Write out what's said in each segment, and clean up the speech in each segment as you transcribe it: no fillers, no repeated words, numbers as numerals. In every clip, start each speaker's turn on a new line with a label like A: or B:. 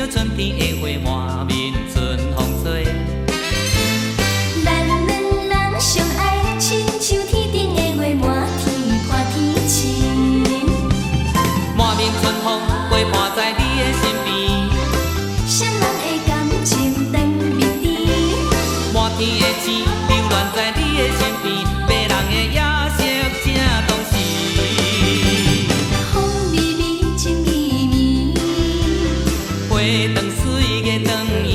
A: 像春天的花，满面春风吹。
B: 咱两人相爱，亲像天顶的月，满天破天晴。
A: 满面春风陪伴在你的身边，
B: 双人的感情长密甜。
A: 满天的星流乱在你的身边，迷人的夜色正当时。
B: 风微微，情绵绵，
A: 花长水月长圆。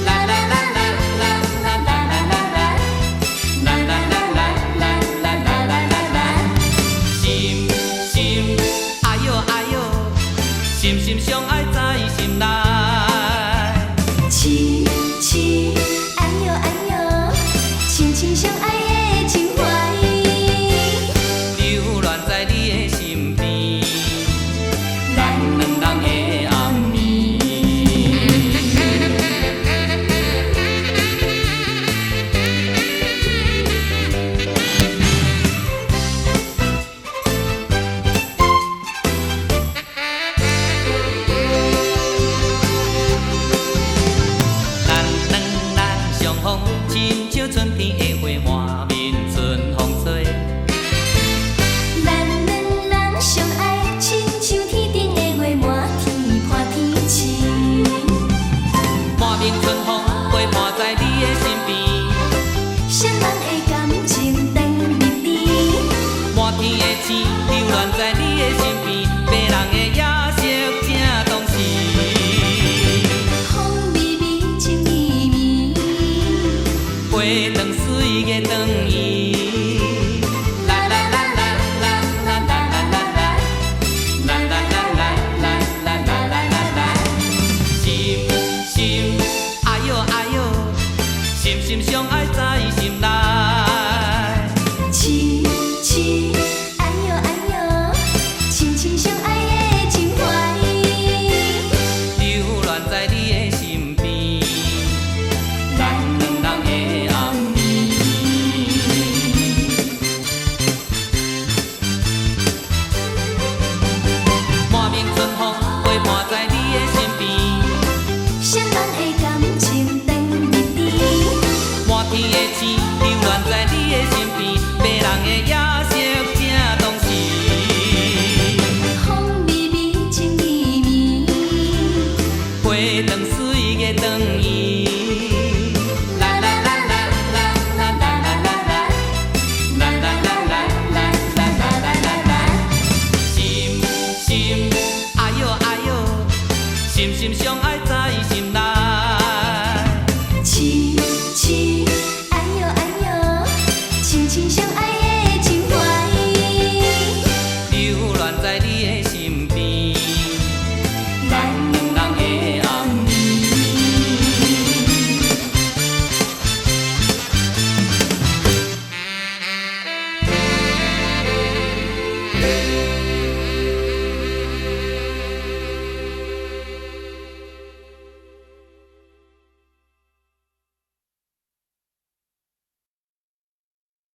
A: 啦啦啦啦啦啦啦啦啦啦，啦啦啦啦啦啦啦啦啦啦。心心哎哟哎哟，心心相爱在心内。
B: 痴痴哎哟哎哟，亲亲相爱的情怀。
A: 流乱在你的身边，咱两人的暗暝。咱两人相逢，亲像春天的花，满面春风吹。
B: 咱两人相爱，亲像天顶的月，满天破天晴。
A: 满面春风陪伴在你的身边，
B: 双人的感情长密甜。
A: 满天的星流乱在你的身边，迷人的夜色正当时。
B: 风微微，情绵绵，
A: 花长水月长圆。